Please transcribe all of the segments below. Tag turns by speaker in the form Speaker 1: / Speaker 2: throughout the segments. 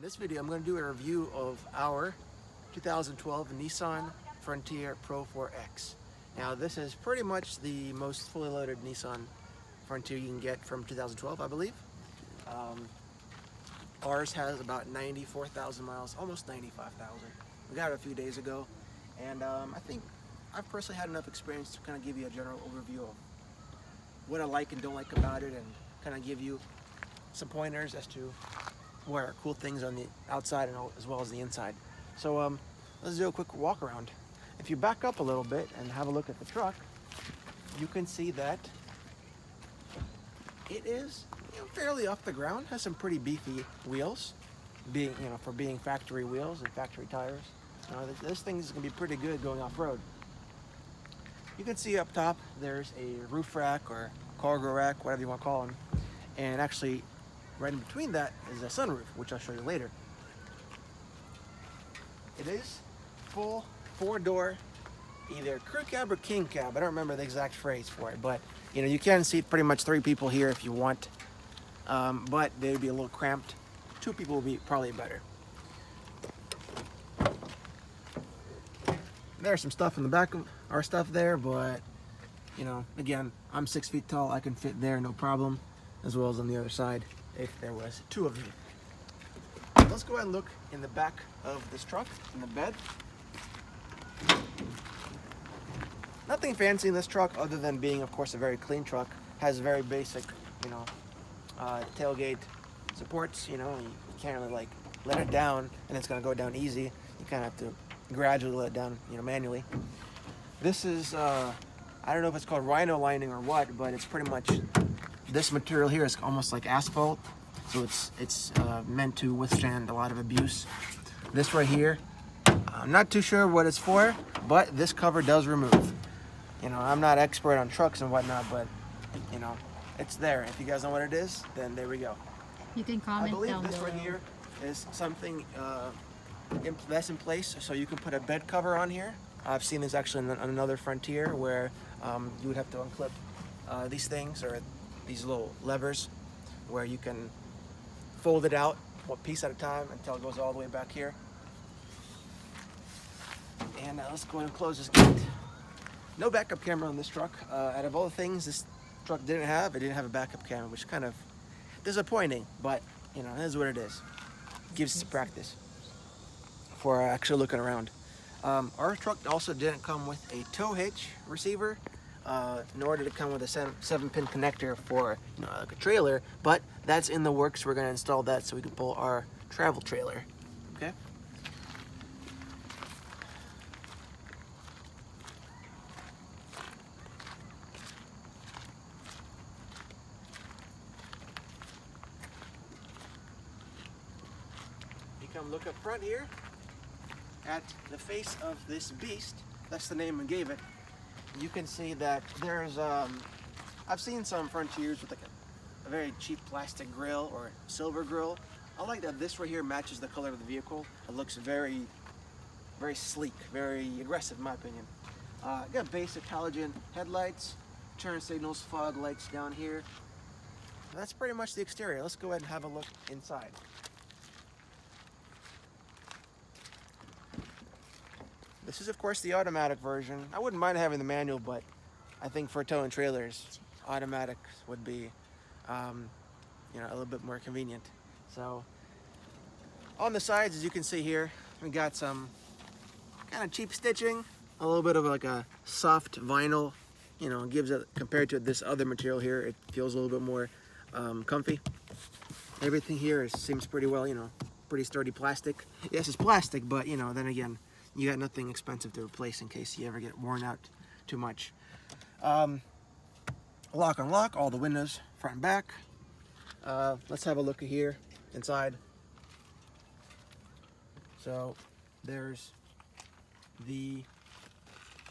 Speaker 1: In this video, I'm going to do a review of our 2012 Nissan Frontier Pro-4X. Now, this is pretty much the most fully loaded Nissan Frontier you can get from 2012, I believe. Ours has about 94,000 miles, almost 95,000. We got it a few days ago, and I think I've personally had enough experience to kind of give you a general overview of what I like and don't like about it, and kind of give you some pointers as to what are cool things on the outside and as well as the inside. So let's do a quick walk around. If you back up a little bit and have a look at the truck, you can see that it is fairly off the ground. Has some pretty beefy wheels, for being factory wheels and factory tires. This thing is going to be pretty good going off road. You can see up top there's a roof rack or cargo rack, whatever you want to call them, and actually right in between that is a sunroof, which I'll show you later. It is full 4-door, either crew cab or king cab. I don't remember the exact phrase for it, but you can seat pretty much 3 people here if you want, but they'd be a little cramped. 2 people would be probably better. There's some stuff in the back of our stuff there, but again, I'm 6 feet tall. I can fit there no problem, as well as on the other side if there was 2 of you. Let's go ahead and look in the back of this truck, in the bed. Nothing fancy in this truck other than being, of course, a very clean truck. Has very basic, tailgate supports. You can't really let it down and it's gonna go down easy. You kind of have to gradually let it down, manually. This is, I don't know if it's called rhino lining or what, but it's pretty much, this material here is almost like asphalt, so it's meant to withstand a lot of abuse. This right here, I'm not too sure what it's for, but this cover does remove. I'm not expert on trucks and whatnot, but it's there. If you guys know what it is, then there we go.
Speaker 2: You can comment down below. I believe this right here
Speaker 1: is something that's in place, so you can put a bed cover on here. I've seen this actually on another Frontier where you would have to unclip these things, or these little levers, where you can fold it out one piece at a time until it goes all the way back here. And let's go ahead and close this gate. No backup camera on this truck. Out of all the things this truck didn't have, it didn't have a backup camera, which is kind of disappointing, but it is what it is. It gives us practice for actually looking around. Our truck also didn't come with a tow hitch receiver, nor did it come with a 7-pin connector for like a trailer, but that's in the works. We're going to install that so we can pull our travel trailer. Okay. You come look up front here at the face of this beast. That's the name I gave it. You can see that there's I've seen some Frontiers with a very cheap plastic grill or silver grill. I like that this right here matches the color of the vehicle. It looks very, very sleek, very aggressive in my opinion. Got basic halogen headlights, turn signals, fog lights down here. That's pretty much the exterior. Let's go ahead and have a look inside. This is, of course, the automatic version. I wouldn't mind having the manual, but I think for towing trailers, automatic would be, a little bit more convenient. So, on the sides, as you can see here, we got some kind of cheap stitching, a little bit of like a soft vinyl. Gives it, compared to this other material here, it feels a little bit more comfy. Everything here seems pretty well, pretty sturdy plastic. Yes, it's plastic, but then again, you got nothing expensive to replace in case you ever get worn out too much. Lock on lock, all the windows, front and back. Let's have a look at here, inside. So there's the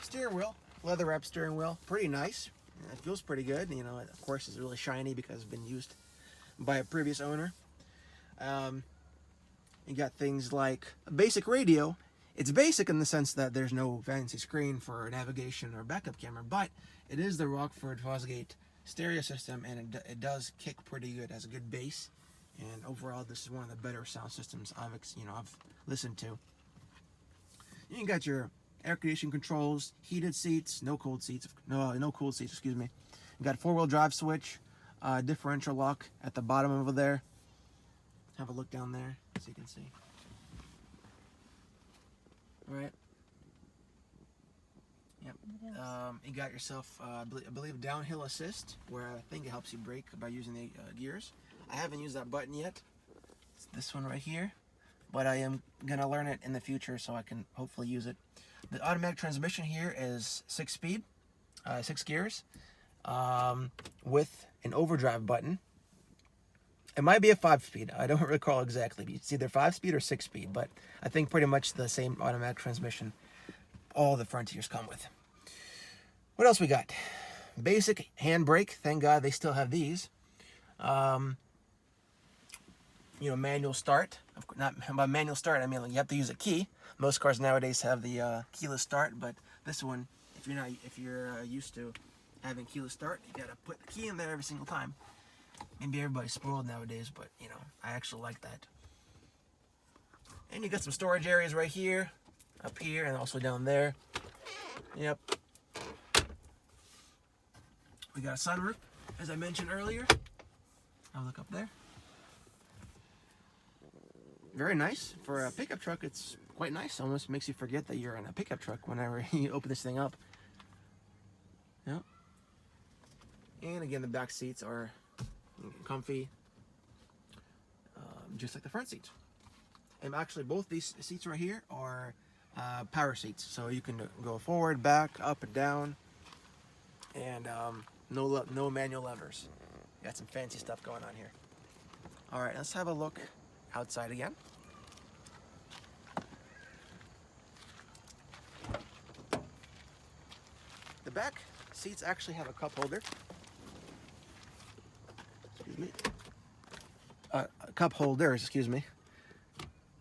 Speaker 1: steering wheel, leather wrap steering wheel, pretty nice. It feels pretty good. Of course it's really shiny because it's been used by a previous owner. You got things like a basic radio. It's basic in the sense that there's no fancy screen for navigation or backup camera, but it is the Rockford Fosgate stereo system, and it does kick pretty good. It has a good bass And overall, this is one of the better sound systems I've listened to. You got your air conditioning controls, heated seats, no cooled seats, excuse me. You got a 4-wheel drive switch, differential lock at the bottom over there. Have a look down there so you can see. All right. Yep. You got yourself, I believe, downhill assist, where I think it helps you brake by using the gears. I haven't used that button yet. It's this one right here, but I am gonna learn it in the future so I can hopefully use it. The automatic transmission here is 6-speed, 6 gears, with an overdrive button. It might be a 5-speed. I don't recall exactly. It's either 5-speed or 6-speed, but I think pretty much the same automatic transmission all the Frontiers come with. What else we got? Basic handbrake. Thank God they still have these. Manual start. Not by manual start, I mean like you have to use a key. Most cars nowadays have the keyless start, but this one, if you're used to having keyless start, you gotta put the key in there every single time. Maybe everybody's spoiled nowadays, but I actually like that. And you got some storage areas right here, up here, and also down there. Yep. We got a sunroof, as I mentioned earlier. Have a look up there. Very nice. For a pickup truck, it's quite nice. Almost makes you forget that you're in a pickup truck whenever you open this thing up. Yep. And again, the back seats are comfy, just like the front seats. And actually, both these seats right here are power seats, so you can go forward, back, up, and down, and no manual levers. Got some fancy stuff going on here. All right, let's have a look outside again. The back seats actually have a cup holder. Excuse me. Cup holders, excuse me.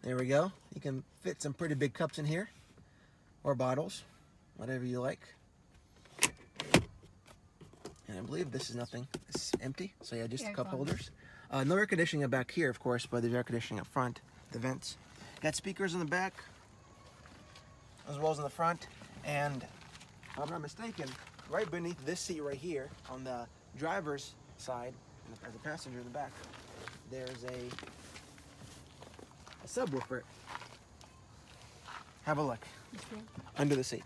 Speaker 1: There we go. You can fit some pretty big cups in here, or bottles, whatever you like. And I believe this is nothing. It's empty, so yeah, just cup holders. No air conditioning back here, of course, but there's air conditioning up front, the vents. Got speakers in the back, as well as in the front. And if I'm not mistaken, right beneath this seat right here, on the driver's side, as a passenger in the back, there's a subwoofer. Have a look. Under the seat.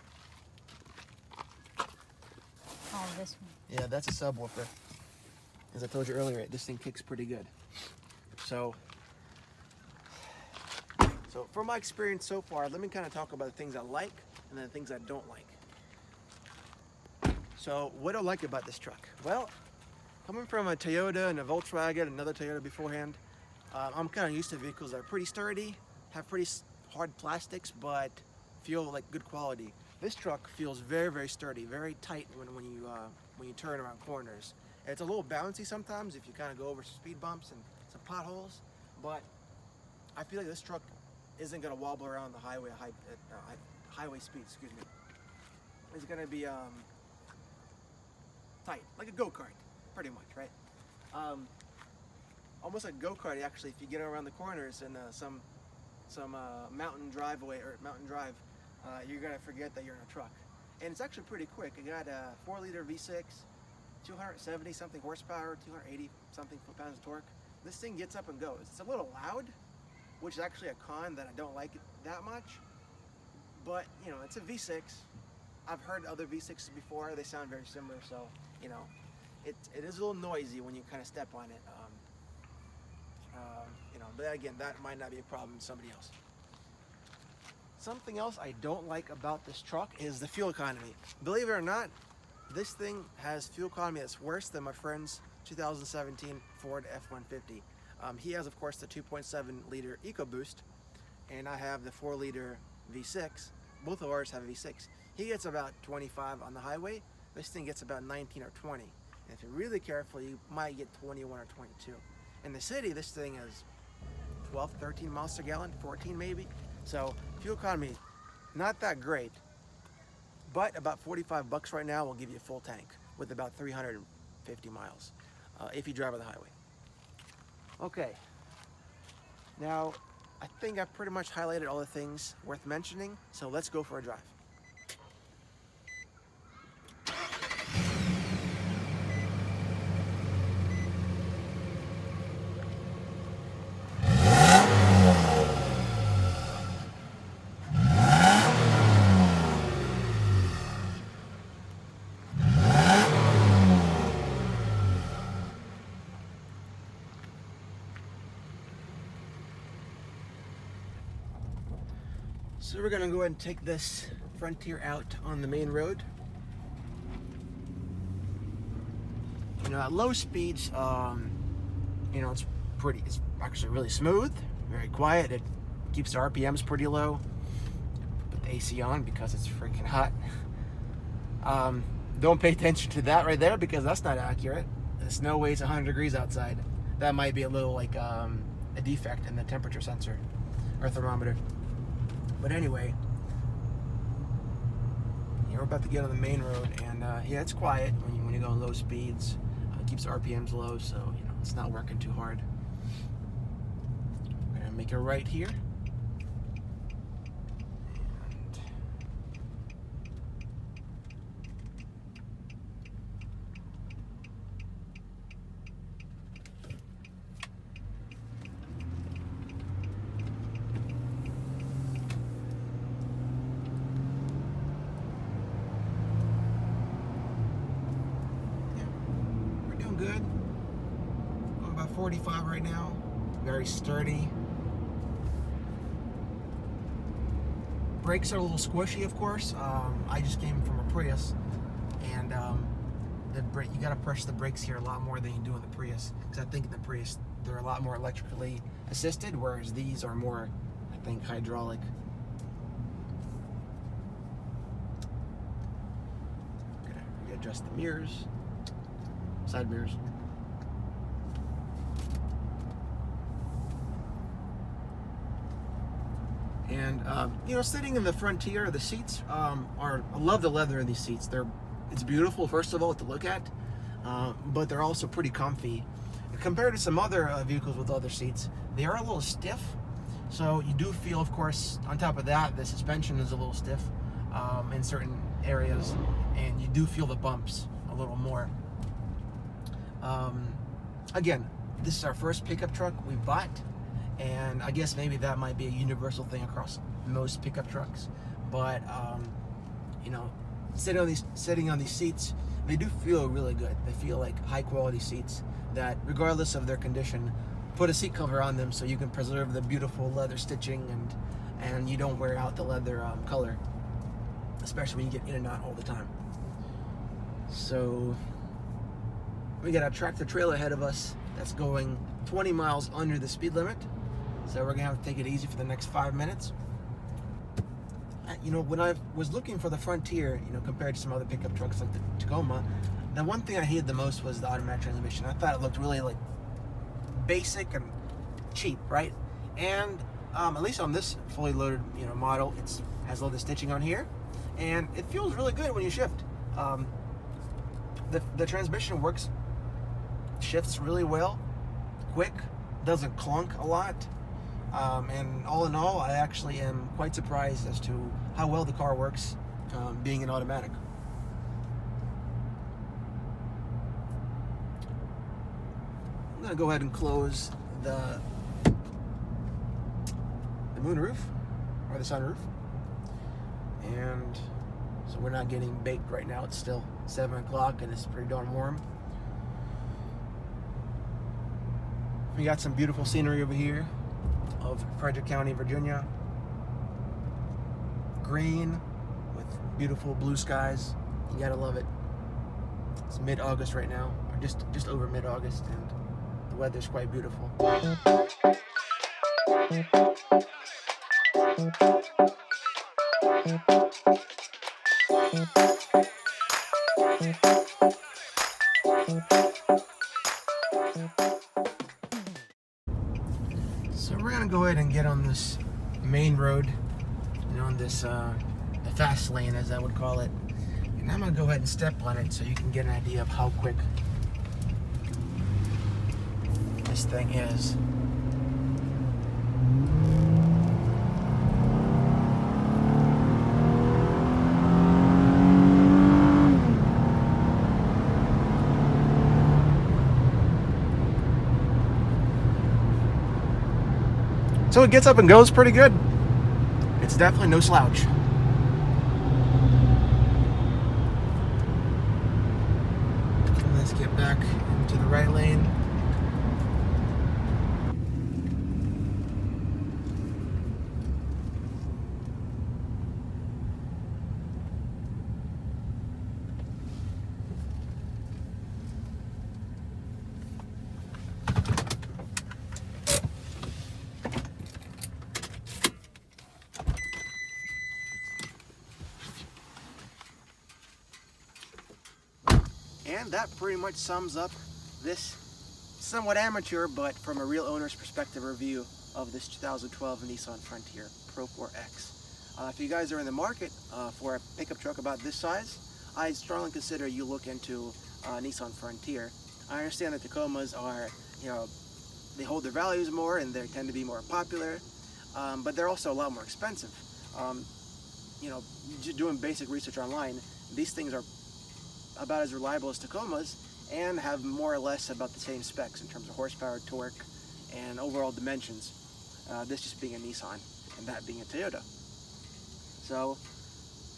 Speaker 2: Oh, this one.
Speaker 1: Yeah, that's a subwoofer. As I told you earlier, this thing kicks pretty good. So from my experience so far, let me kind of talk about the things I like and then the things I don't like. So what do I like about this truck? Well, coming from a Toyota and a Volkswagen, another Toyota beforehand, I'm kind of used to vehicles that are pretty sturdy, have pretty hard plastics, but feel like good quality. This truck feels very, very sturdy, very tight when you turn around corners. It's a little bouncy sometimes if you kind of go over some speed bumps and some potholes, but I feel like this truck isn't going to wobble around the highway at highway speed. Excuse me. It's going to be tight, like a go-kart, pretty much, right? Almost like go-kart actually. If you get around the corners and some mountain driveway or mountain drive, you're gonna forget that you're in a truck. And it's actually pretty quick. It got a 4-liter V6, 270 something horsepower, 280 something foot-pounds of torque. This thing gets up and goes. It's a little loud, which is actually a con that I don't like it that much. But it's a V6. I've heard other V6s before. They sound very similar, so it is a little noisy when you kind of step on it. But again, that might not be a problem with somebody else. Something else I don't like about this truck is the fuel economy. Believe it or not, this thing has fuel economy that's worse than my friend's 2017 Ford F-150. He has, of course, the 2.7 liter EcoBoost, and I have the 4-liter V6. Both of ours have a V6. He gets about 25 on the highway. This thing gets about 19 or 20. And if you're really careful, you might get 21 or 22. In the city, this thing is 12, 13 miles per gallon, 14 maybe. So fuel economy, not that great, but about $45 right now will give you a full tank with about 350 miles if you drive on the highway. Okay, Now, I think I've pretty much highlighted all the things worth mentioning, so let's go for a drive. So we're gonna go ahead and take this Frontier out on the main road. You know, at low speeds, you know, it's actually really smooth, very quiet. It keeps the RPMs pretty low. Put the AC on because it's freaking hot. Don't pay attention to that right there because that's not accurate. The snow weighs 100 degrees outside. That might be a little like a defect in the temperature sensor or thermometer. But anyway, yeah, we're about to get on the main road, and yeah, it's quiet when you go in low speeds. It keeps the RPMs low, so you know it's not working too hard. We're gonna make a right here. Good. Going about 45 right now. Very sturdy. Brakes are a little squishy, of course. I just came from a Prius, and you got to press the brakes here a lot more than you do in the Prius. Because I think in the Prius they're a lot more electrically assisted, whereas these are more, I think, hydraulic. Gonna readjust the mirrors. Side mirrors. And you know, sitting in the Frontier, the seats I love the leather in these seats. It's beautiful, first of all, to look at, but they're also pretty comfy. Compared to some other vehicles with other seats, they are a little stiff. So you do feel, of course, on top of that, the suspension is a little stiff in certain areas, and you do feel the bumps a little more. Again, this is our first pickup truck we've bought, and I guess maybe that might be a universal thing across most pickup trucks. But you know, sitting on these seats, they do feel really good. They feel like high quality seats that, regardless of their condition, put a seat cover on them so you can preserve the beautiful leather stitching and you don't wear out the leather color, especially when you get in and out all the time. So we got a tractor trailer ahead of us that's going 20 miles under the speed limit. So we're gonna have to take it easy for the next 5 minutes. You know, when I was looking for the Frontier, you know, compared to some other pickup trucks like the Tacoma, the one thing I hated the most was the automatic transmission. I thought it looked really like basic and cheap, right? And at least on this fully loaded, you know, model, it has all the stitching on here, and it feels really good when you shift. The transmission shifts really well, quick, doesn't clunk a lot, and all in all, I actually am quite surprised as to how well the car works, being an automatic. I'm gonna go ahead and close the moonroof or the sunroof, and so we're not getting baked right now. It's still 7 o'clock and it's pretty darn warm. We got some beautiful scenery over here of Frederick County, Virginia. Green with beautiful blue skies. You gotta love it. It's mid-August right now, or just over mid-August, and the weather's quite beautiful. So we're gonna go ahead and get on this main road, you know, on this the fast lane, as I would call it, and I'm gonna go ahead and step on it so you can get an idea of how quick this thing is. So it gets up and goes pretty good. It's definitely no slouch. Let's get back into the right lane. And that pretty much sums up this somewhat amateur, but from a real owner's perspective, review of this 2012 Nissan Frontier Pro-4X. If you guys are in the market for a pickup truck about this size, I strongly consider you look into Nissan Frontier. I understand that Tacomas are, they hold their values more and they tend to be more popular, but they're also a lot more expensive. Just doing basic research online, these things are about as reliable as Tacomas and have more or less about the same specs in terms of horsepower, torque, and overall dimensions. This just being a Nissan and that being a Toyota. So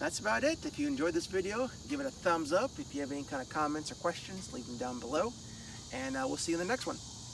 Speaker 1: that's about it. If you enjoyed this video, give it a thumbs up. If you have any kind of comments or questions, leave them down below. And we'll see you in the next one.